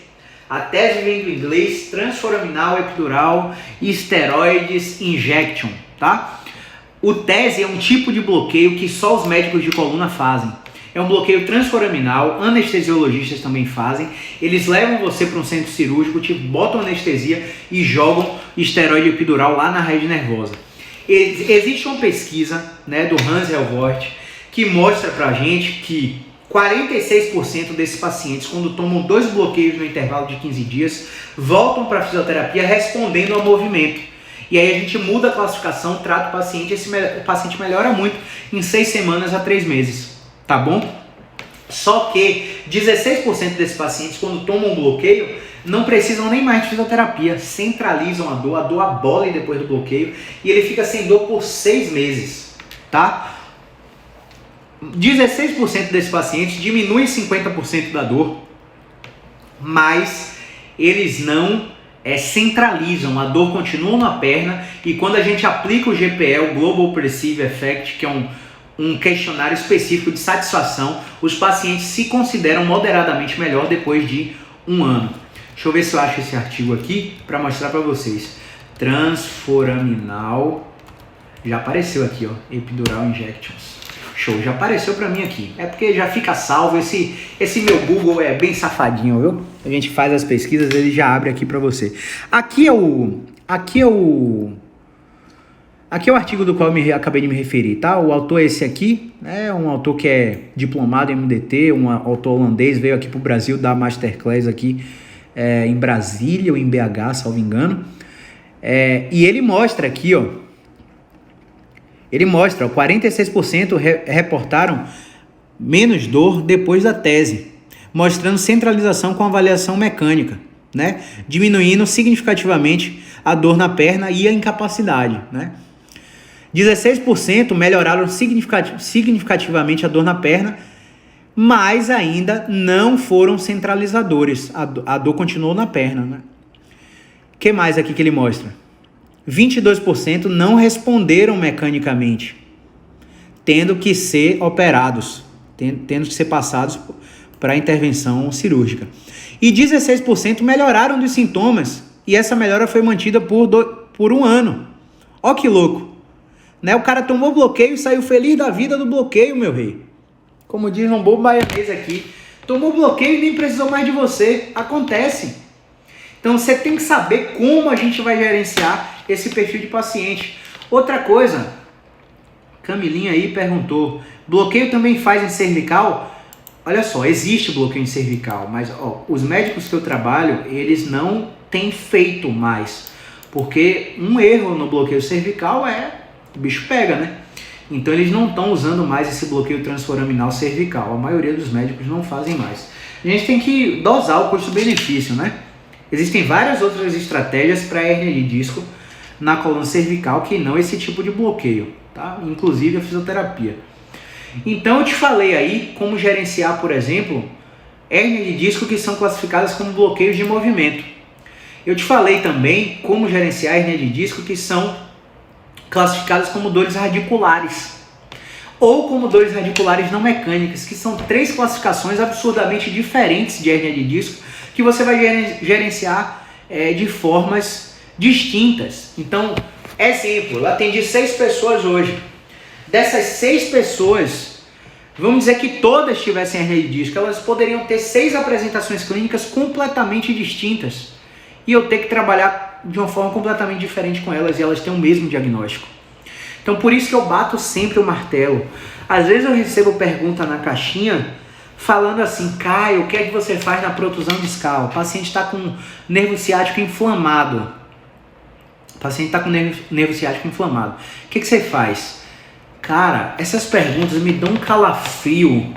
Speaker 1: A TESE vem do inglês Transforaminal Epidural Steroids Injection, tá? O TESE é um tipo de bloqueio que só os médicos de coluna fazem. É um bloqueio transforaminal, anestesiologistas também fazem. Eles levam você para um centro cirúrgico, te botam anestesia e jogam esteroide epidural lá na rede nervosa. Existe uma pesquisa, né, do Hans Helvoort que mostra pra gente que 46% desses pacientes, quando tomam 2 bloqueios no intervalo de 15 dias, voltam para a fisioterapia respondendo ao movimento. E aí a gente muda a classificação, trata o paciente, o paciente melhora muito em 6 semanas a 3 meses. Tá bom? Só que 16% desses pacientes, quando tomam um bloqueio, não precisam nem mais de fisioterapia, centralizam a dor abole depois do bloqueio e ele fica sem dor por 6 meses, tá? 16% desses pacientes diminuem 50% da dor, mas eles não centralizam, a dor continua na perna, e quando a gente aplica o GPE, o Global Perceived Effect, que é um questionário específico de satisfação, os pacientes se consideram moderadamente melhor depois de 1 ano. Deixa eu ver se eu acho esse artigo aqui para mostrar para vocês. Transforaminal, já apareceu aqui, ó, Epidural Injections. Show, já apareceu para mim aqui. É porque já fica salvo, esse meu Google é bem safadinho, viu? A gente faz as pesquisas, ele já abre aqui para você. Aqui é o artigo do qual eu acabei de me referir, tá? O autor é esse aqui, né? Um autor que é diplomado em MDT, um autor holandês, veio aqui pro Brasil dar masterclass aqui em Brasília ou em BH, salvo engano. E ele mostra aqui, ó, 46% reportaram menos dor depois da TESE, mostrando centralização com avaliação mecânica, né? Diminuindo significativamente a dor na perna e a incapacidade, né? 16% melhoraram significativamente a dor na perna, mas ainda não foram centralizadores. A dor continuou na perna, né? O que mais aqui que ele mostra? 22% não responderam mecanicamente, tendo que ser operados, tendo que ser passados para intervenção cirúrgica. E 16% melhoraram dos sintomas, e essa melhora foi mantida por 1 ano. Ó que louco! Né? O cara tomou bloqueio e saiu feliz da vida do bloqueio, meu rei. Como diz um bom baianês aqui, tomou bloqueio e nem precisou mais de você. Acontece. Então você tem que saber como a gente vai gerenciar esse perfil de paciente. Outra coisa, Camilinha aí perguntou, bloqueio também faz em cervical? Olha só, existe bloqueio em cervical, mas os médicos que eu trabalho, eles não têm feito mais, porque um erro no bloqueio cervical o bicho pega, né? Então eles não estão usando mais esse bloqueio transforaminal cervical, a maioria dos médicos não fazem mais. A gente tem que dosar o custo-benefício, né? Existem várias outras estratégias para hérnia de disco na coluna cervical que não esse tipo de bloqueio, tá? Inclusive a fisioterapia. Então eu te falei aí como gerenciar, por exemplo, hérnia de disco que são classificadas como bloqueios de movimento. Eu te falei também como gerenciar hérnia de disco que são classificadas como dores radiculares ou como dores radiculares não mecânicas, que são 3 classificações absurdamente diferentes de hérnia de disco que você vai gerenciar de formas distintas. Então, exemplo, eu atendi 6 pessoas hoje. Dessas 6 pessoas, vamos dizer que todas tivessem hérnia de disco, elas poderiam ter 6 apresentações clínicas completamente distintas e eu ter que trabalhar de uma forma completamente diferente com elas e elas têm o mesmo diagnóstico. Então por isso que eu bato sempre o martelo. Às vezes eu recebo pergunta na caixinha falando assim, Caio, o que é que você faz na protusão discal? O paciente está com nervo ciático inflamado. O paciente está com nervo ciático inflamado. O que você faz? Cara, essas perguntas me dão um calafrio,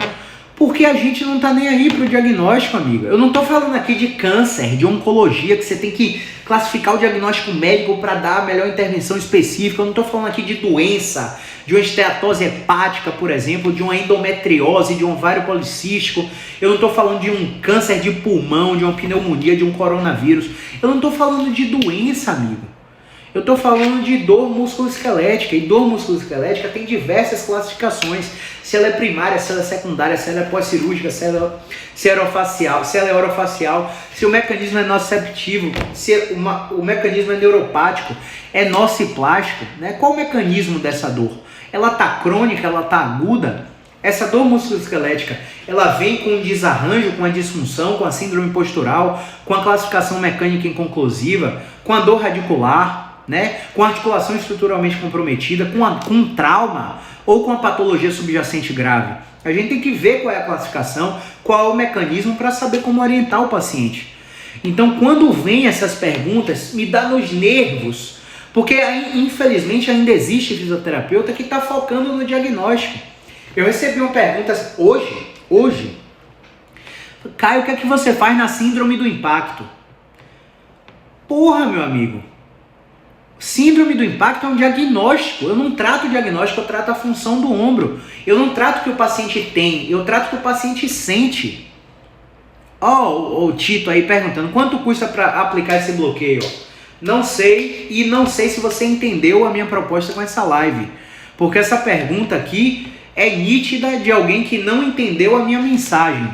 Speaker 1: porque a gente não tá nem aí pro diagnóstico, amigo. Eu não tô falando aqui de câncer, de oncologia, que você tem que classificar o diagnóstico médico para dar a melhor intervenção específica. Eu não tô falando aqui de doença, de uma esteatose hepática, por exemplo, de uma endometriose, de um ovário policístico. Eu não tô falando de um câncer de pulmão, de uma pneumonia, de um coronavírus. Eu não tô falando de doença, amigo. Eu estou falando de dor musculoesquelética, e dor musculoesquelética tem diversas classificações, se ela é primária, se ela é secundária, se ela é pós-cirúrgica, se ela é orofacial, se o mecanismo é nociceptivo, se o mecanismo é neuropático, é nociplástico, né? Qual o mecanismo dessa dor? Ela está crônica, ela está aguda? Essa dor musculoesquelética, ela vem com um desarranjo, com a disfunção, com a síndrome postural, com a classificação mecânica inconclusiva, com a dor radicular, né? Com a articulação estruturalmente comprometida, com um trauma ou com a patologia subjacente grave. A gente tem que ver qual é a classificação, qual é o mecanismo para saber como orientar o paciente. Então, quando vem essas perguntas, me dá nos nervos, porque infelizmente ainda existe fisioterapeuta que está focando no diagnóstico. Eu recebi uma pergunta hoje, Caio, o que é que você faz na síndrome do impacto? Porra, meu amigo. Síndrome do impacto é um diagnóstico. Eu não trato o diagnóstico, eu trato a função do ombro. Eu não trato o que o paciente tem, eu trato o que o paciente sente. O Tito aí perguntando, quanto custa para aplicar esse bloqueio? Não sei, e não sei se você entendeu a minha proposta com essa live. Porque essa pergunta aqui é nítida de alguém que não entendeu a minha mensagem.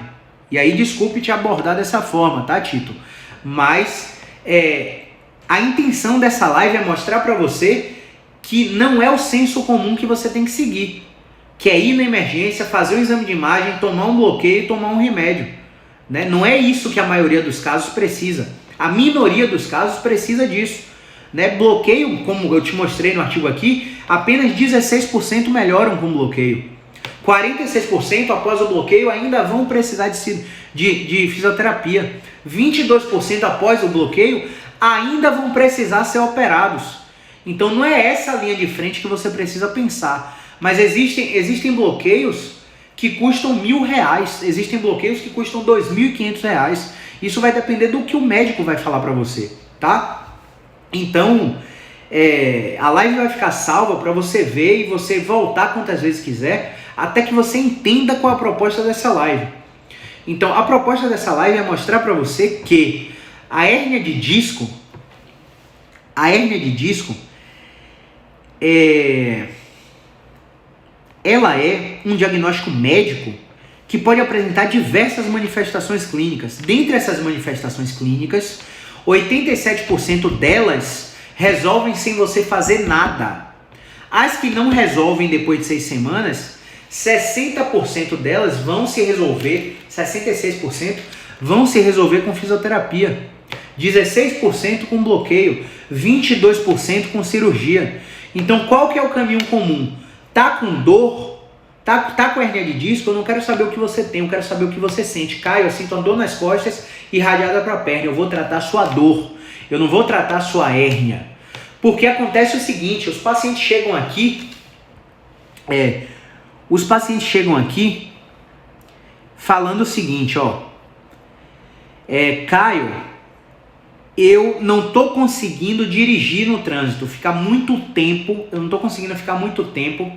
Speaker 1: E aí, desculpe te abordar dessa forma, tá, Tito? Mas a intenção dessa live é mostrar para você que não é o senso comum que você tem que seguir. Que é ir na emergência, fazer um exame de imagem, tomar um bloqueio e tomar um remédio. Né? Não é isso que a maioria dos casos precisa. A minoria dos casos precisa disso. Né? Bloqueio, como eu te mostrei no artigo aqui, apenas 16% melhoram com bloqueio. 46% após o bloqueio ainda vão precisar de fisioterapia. 22% após o bloqueio ainda vão precisar ser operados. Então não é essa linha de frente que você precisa pensar. Mas existem bloqueios que custam R$1.000. Existem bloqueios que custam R$2.500. Isso vai depender do que o médico vai falar para você, tá? Então, a live vai ficar salva para você ver e você voltar quantas vezes quiser, até que você entenda qual é a proposta dessa live. Então, a proposta dessa live é mostrar para você que a hérnia de disco ela é um diagnóstico médico que pode apresentar diversas manifestações clínicas. Dentre essas manifestações clínicas, 87% delas resolvem sem você fazer nada. As que não resolvem depois de 6 semanas, 60% delas vão se resolver, 66% vão se resolver com fisioterapia, 16% com bloqueio, 22% com cirurgia. Então qual que é o caminho comum? Tá com dor? Tá com hernia de disco? Eu não quero saber o que você tem, eu quero saber o que você sente. Caio, eu sinto uma dor nas costas irradiada para a perna. Eu vou tratar a sua dor, eu não vou tratar a sua hérnia. Porque acontece o seguinte, os pacientes chegam aqui falando o seguinte, Caio, eu não estou conseguindo dirigir no trânsito, eu não estou conseguindo ficar muito tempo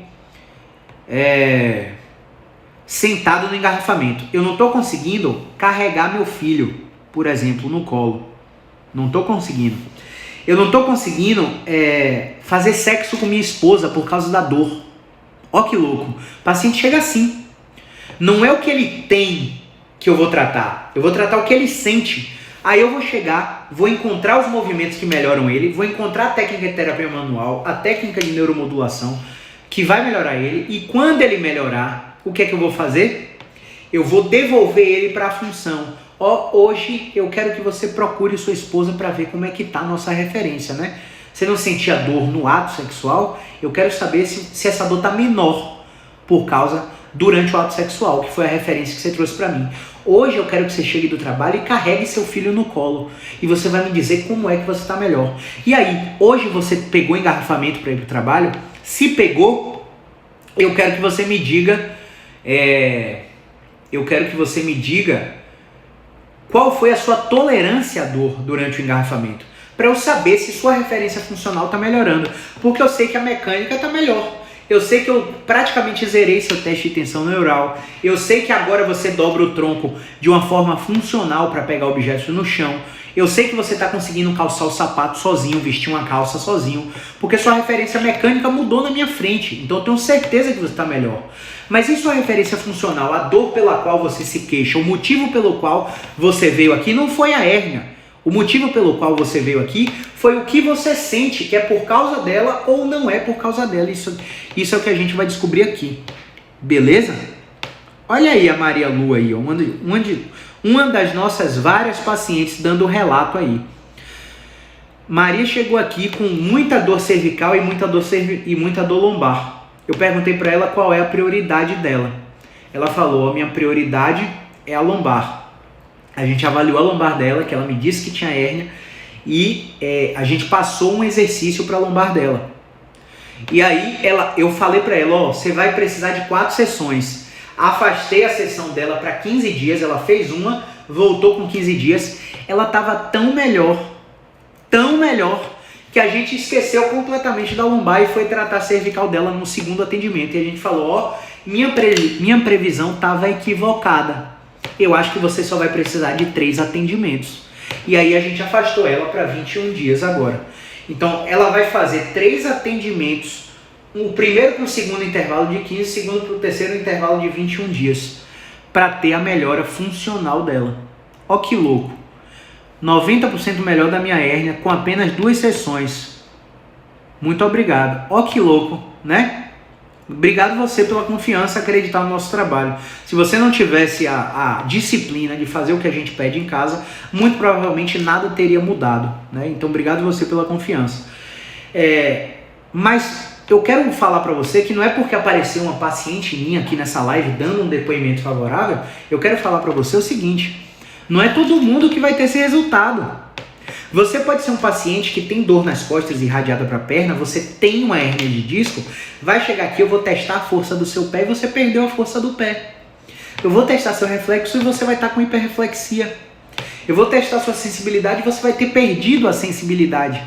Speaker 1: sentado no engarrafamento. Eu não estou conseguindo carregar meu filho, por exemplo, no colo. Não estou conseguindo. Eu não estou conseguindo fazer sexo com minha esposa por causa da dor. Ó que louco. O paciente chega assim. Não é o que ele tem que eu vou tratar. Eu vou tratar o que ele sente. Aí eu vou chegar, vou encontrar os movimentos que melhoram ele, vou encontrar a técnica de terapia manual, a técnica de neuromodulação, que vai melhorar ele. E quando ele melhorar, o que é que eu vou fazer? Eu vou devolver ele para a função. Hoje eu quero que você procure sua esposa para ver como é que tá a nossa referência, né? Você não sentia dor no ato sexual? Eu quero saber se essa dor tá menor durante o ato sexual, que foi a referência que você trouxe para mim. Hoje eu quero que você chegue do trabalho e carregue seu filho no colo. E você vai me dizer como é que você tá melhor. E aí, hoje você pegou engarrafamento para ir pro trabalho? Se pegou, eu quero que você me diga... qual foi a sua tolerância à dor durante o engarrafamento, para eu saber se sua referência funcional está melhorando, porque eu sei que a mecânica está melhor, eu sei que eu praticamente zerei seu teste de tensão neural, eu sei que agora você dobra o tronco de uma forma funcional para pegar objetos no chão, eu sei que você está conseguindo calçar o sapato sozinho, vestir uma calça sozinho, porque sua referência mecânica mudou na minha frente, então eu tenho certeza que você está melhor. Mas e sua referência funcional, a dor pela qual você se queixa, o motivo pelo qual você veio aqui não foi a hérnia. O motivo pelo qual você veio aqui foi o que você sente, que é por causa dela ou não é por causa dela. Isso é o que a gente vai descobrir aqui. Beleza? Olha aí a Maria Lu aí, uma das nossas várias pacientes dando relato aí. Maria chegou aqui com muita dor cervical e muita dor lombar. Eu perguntei para ela qual é a prioridade dela. Ela falou, a minha prioridade é a lombar. A gente avaliou a lombar dela, que ela me disse que tinha hérnia, e a gente passou um exercício para a lombar dela. E aí eu falei para ela, você vai precisar de 4 sessões. Afastei a sessão dela para 15 dias, ela fez uma, voltou com 15 dias. Ela estava tão melhor, que a gente esqueceu completamente da lombar e foi tratar a cervical dela no segundo atendimento. E a gente falou, minha previsão estava equivocada. Eu acho que você só vai precisar de 3 atendimentos. E aí a gente afastou ela para 21 dias agora. Então ela vai fazer 3 atendimentos, o primeiro para o segundo intervalo de 15, o segundo para o terceiro intervalo de 21 dias, para ter a melhora funcional dela. Ó que louco! 90% melhor da minha hérnia com apenas 2 sessões. Muito obrigado. Ó que louco, né? Obrigado você pela confiança, acreditar no nosso trabalho. Se você não tivesse a disciplina de fazer o que a gente pede em casa, muito provavelmente nada teria mudado, né? Então obrigado você pela confiança. Mas eu quero falar para você que não é porque apareceu uma paciente minha aqui nessa live dando um depoimento favorável, eu quero falar para você o seguinte: não é todo mundo que vai ter esse resultado. Você pode ser um paciente que tem dor nas costas irradiada para a perna, você tem uma hérnia de disco, vai chegar aqui, eu vou testar a força do seu pé e você perdeu a força do pé. Eu vou testar seu reflexo e você vai estar com hiperreflexia. Eu vou testar sua sensibilidade e você vai ter perdido a sensibilidade.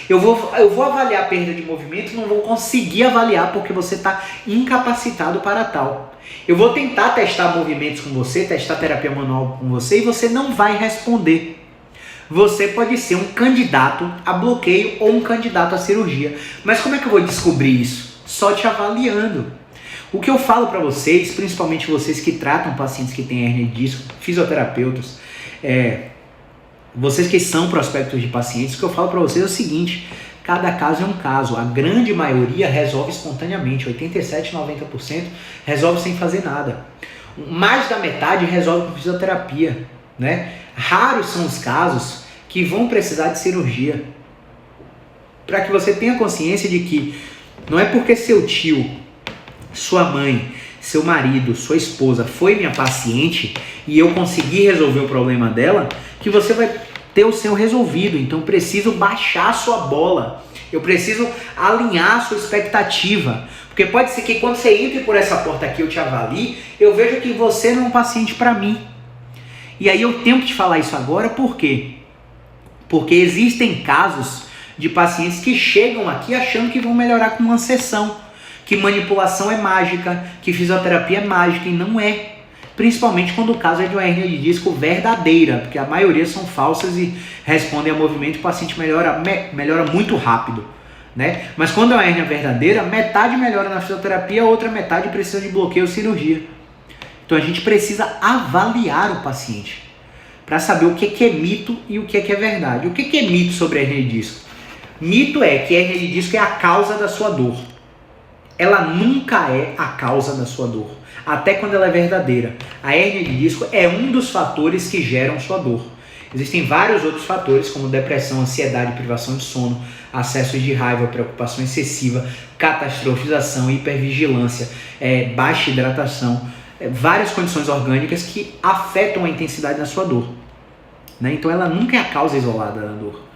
Speaker 1: Eu vou avaliar a perda de movimento e não vou conseguir avaliar porque você está incapacitado para tal. Eu vou tentar testar movimentos com você, testar terapia manual com você e você não vai responder. Você pode ser um candidato a bloqueio ou um candidato a cirurgia. Mas como é que eu vou descobrir isso? Só te avaliando. O que eu falo para vocês, principalmente vocês que tratam pacientes que têm hérnia de disco, fisioterapeutas, vocês que são prospectos de pacientes, o que eu falo para vocês é o seguinte: cada caso é um caso. A grande maioria resolve espontaneamente, 87, 90% resolve sem fazer nada. Mais da metade resolve com fisioterapia, né? Raros são os casos que vão precisar de cirurgia. para que você tenha consciência de que não é porque seu tio, sua mãe, seu marido, sua esposa foi minha paciente e eu consegui resolver o problema dela, que você vai ter o seu resolvido. Então eu preciso baixar a sua bola, eu preciso alinhar a sua expectativa, porque pode ser que quando você entre por essa porta aqui, eu te avalie, eu vejo que você não é um paciente para mim. E aí eu tenho que te falar isso agora, por quê? Porque existem casos de pacientes que chegam aqui achando que vão melhorar com uma sessão, que manipulação é mágica, que fisioterapia é mágica, e não é. Principalmente quando o caso é de uma hérnia de disco verdadeira, porque a maioria são falsas e respondem a movimento e o paciente melhora muito rápido, né? Mas quando é uma hérnia verdadeira, metade melhora na fisioterapia, a outra metade precisa de bloqueio ou cirurgia. Então a gente precisa avaliar o paciente para saber o que é mito e o que é verdade. O que é mito sobre a hérnia de disco? Mito é que a hérnia de disco é a causa da sua dor. Ela nunca é a causa da sua dor, até quando ela é verdadeira. A hérnia de disco é um dos fatores que geram sua dor. Existem vários outros fatores, como depressão, ansiedade, privação de sono, acessos de raiva, preocupação excessiva, catastrofização, hipervigilância, baixa hidratação, várias condições orgânicas que afetam a intensidade da sua dor, né? Então ela nunca é a causa isolada da dor.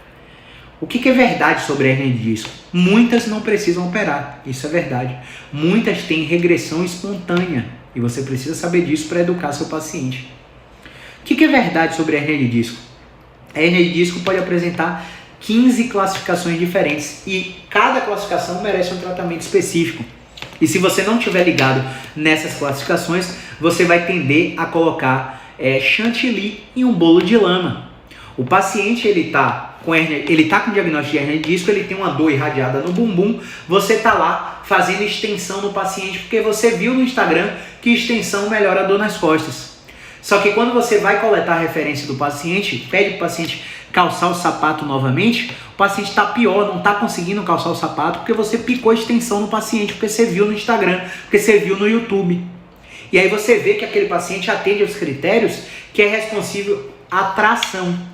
Speaker 1: O que é verdade sobre a hérnia de disco? Muitas não precisam operar, isso é verdade. Muitas têm regressão espontânea e você precisa saber disso para educar seu paciente. O que é verdade sobre a hérnia de disco? A hérnia de disco pode apresentar 15 classificações diferentes e cada classificação merece um tratamento específico. E se você não estiver ligado nessas classificações, você vai tender a colocar chantilly em um bolo de lama. O paciente ele tá com diagnóstico de hérnia de disco, ele tem uma dor irradiada no bumbum, você tá lá fazendo extensão no paciente porque você viu no Instagram que extensão melhora a dor nas costas. Só que quando você vai coletar a referência do paciente, pede para o paciente calçar o sapato novamente, o paciente está pior, não está conseguindo calçar o sapato porque você picou a extensão no paciente, porque você viu no Instagram, porque você viu no YouTube. E aí você vê que aquele paciente atende aos critérios que é responsível à tração,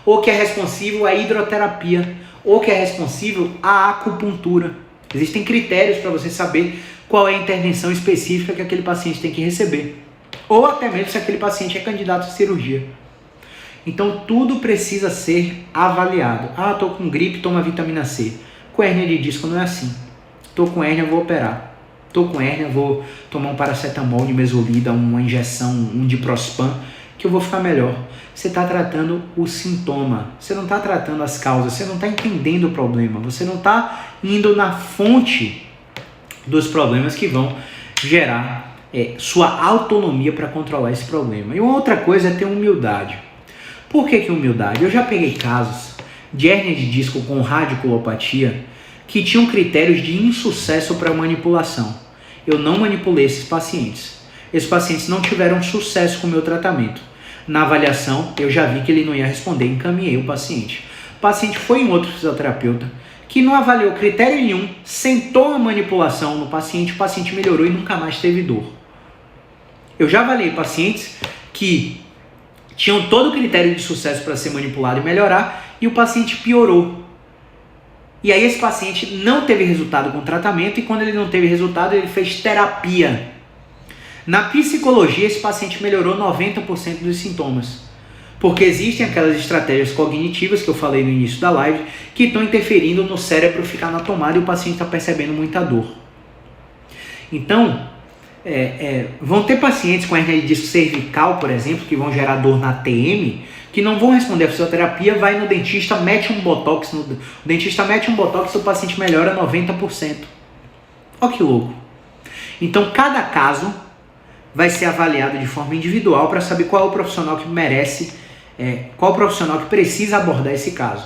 Speaker 1: ou que é responsível à hidroterapia, ou que é responsível à acupuntura. Existem critérios para você saber qual é a intervenção específica que aquele paciente tem que receber, ou até mesmo se aquele paciente é candidato à cirurgia. Então tudo precisa ser avaliado. Ah, estou com gripe, toma vitamina C. Com hérnia de disco não é assim. Estou com hérnia, vou operar. Estou com hérnia, vou tomar um paracetamol de mesolida, uma injeção, um diprospan, que eu vou ficar melhor. Você está tratando o sintoma, você não está tratando as causas, você não está entendendo o problema, você não está indo na fonte dos problemas que vão gerar sua autonomia para controlar esse problema. E uma outra coisa é ter humildade. Por que humildade? Eu já peguei casos de hérnia de disco com radiculopatia que tinham critérios de insucesso para manipulação. Eu não manipulei esses pacientes. Esses pacientes não tiveram sucesso com o meu tratamento. Na avaliação, eu já vi que ele não ia responder, encaminhei o paciente. O paciente foi em outro fisioterapeuta que não avaliou critério nenhum, sentou a manipulação no paciente, o paciente melhorou e nunca mais teve dor. Eu já avaliei pacientes que tinham todo o critério de sucesso para ser manipulado e melhorar, e o paciente piorou. E aí esse paciente não teve resultado com o tratamento, e quando ele não teve resultado, ele fez terapia. Na psicologia, esse paciente melhorou 90% dos sintomas, porque existem aquelas estratégias cognitivas que eu falei no início da live, que estão interferindo no cérebro ficar na tomada e o paciente está percebendo muita dor. Então, vão ter pacientes com hernia de disco cervical, por exemplo, que vão gerar dor na TM, que não vão responder a fisioterapia, vai no dentista, mete um botox, o dentista mete um botox e o paciente melhora 90%. Olha que louco. Então, cada caso vai ser avaliado de forma individual para saber qual é o profissional que merece, qual é o profissional que precisa abordar esse caso.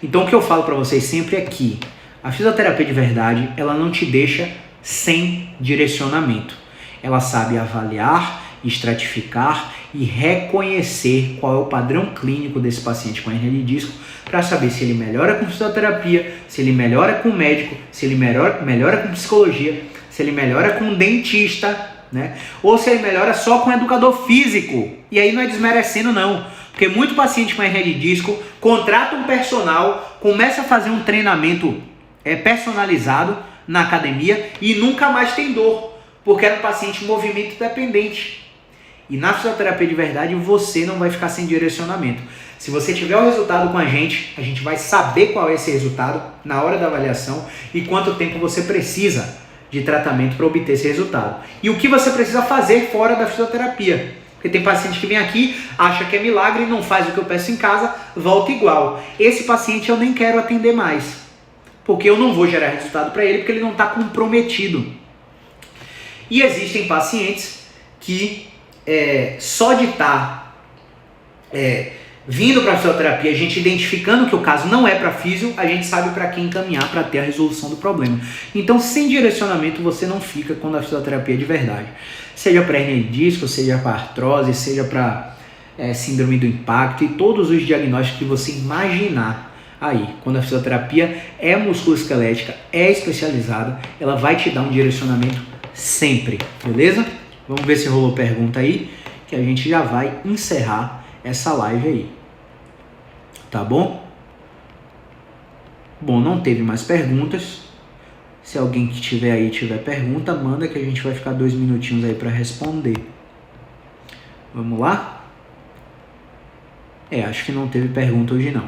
Speaker 1: Então, o que eu falo para vocês sempre é que a fisioterapia de verdade, ela não te deixa sem direcionamento. Ela sabe avaliar, estratificar e reconhecer qual é o padrão clínico desse paciente com hernia de disco para saber se ele melhora com fisioterapia, se ele melhora com médico, se ele melhora com psicologia, se ele melhora com dentista, né? Ou se ele melhora só com educador físico. E aí não é desmerecendo não, Porque muito paciente com hernia de disco contrata um personal, começa a fazer um treinamento personalizado na academia e nunca mais tem dor, porque era um paciente movimento dependente. E na fisioterapia de verdade você não vai ficar sem direcionamento. Se você tiver o resultado com a gente vai saber qual é esse resultado na hora da avaliação e quanto tempo você precisa de tratamento para obter esse resultado. E o que você precisa fazer fora da fisioterapia. Porque tem paciente que vem aqui, acha que é milagre, não faz o que eu peço em casa, volta igual. Esse paciente eu nem quero atender mais, porque eu não vou gerar resultado para ele, porque ele não está comprometido. E existem pacientes que só de estar vindo para a fisioterapia, a gente identificando que o caso não é para físio, a gente sabe para quem encaminhar para ter a resolução do problema. Então, sem direcionamento, você não fica quando a fisioterapia é de verdade. Seja para hernia de disco, seja para artrose, seja para síndrome do impacto e todos os diagnósticos que você imaginar aí. Quando a fisioterapia é musculoesquelética, é especializada, ela vai te dar um direcionamento sempre, beleza? Vamos ver se rolou pergunta aí, que a gente já vai encerrar essa live aí. Tá bom? Bom, não teve mais perguntas. Se alguém que tiver aí tiver pergunta, manda que a gente vai ficar 2 minutinhos aí para responder. Vamos lá? Acho que não teve pergunta hoje não.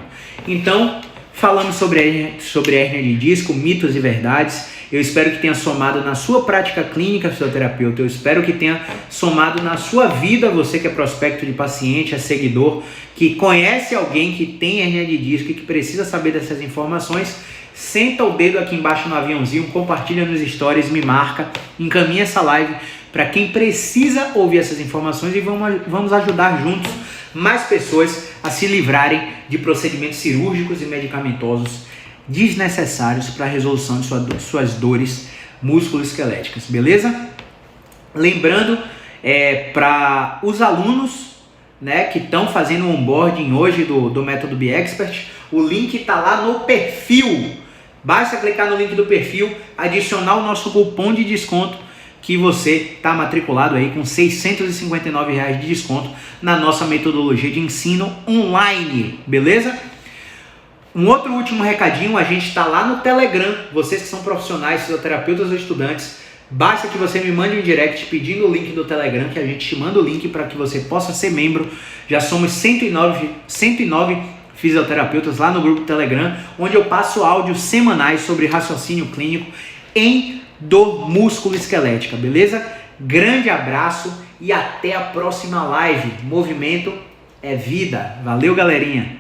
Speaker 1: Então, falamos sobre a hernia de disco, mitos e verdades. Eu espero que tenha somado na sua prática clínica, fisioterapeuta. Eu espero que tenha somado na sua vida, você que é prospecto de paciente, é seguidor, que conhece alguém que tem hernia de disco e que precisa saber dessas informações. Senta o dedo aqui embaixo no aviãozinho, compartilha nos stories, me marca, encaminha essa live para quem precisa ouvir essas informações e vamos ajudar juntos mais pessoas a se livrarem de procedimentos cirúrgicos e medicamentosos desnecessários para a resolução de suas dores musculoesqueléticas, beleza? Lembrando, para os alunos, né, que estão fazendo o onboarding hoje do Método BeExpert, o link está lá no perfil. Basta clicar no link do perfil, adicionar o nosso cupom de desconto que você está matriculado aí com R$ 659 de desconto na nossa metodologia de ensino online, beleza? Um outro último recadinho, a gente está lá no Telegram. Vocês que são profissionais, fisioterapeutas ou estudantes, basta que você me mande um direct pedindo o link do Telegram, que a gente te manda o link para que você possa ser membro. Já somos 109 fisioterapeutas lá no grupo Telegram, onde eu passo áudios semanais sobre raciocínio clínico em dor musculoesquelética, beleza? Grande abraço e até a próxima live. Movimento é vida. Valeu, galerinha!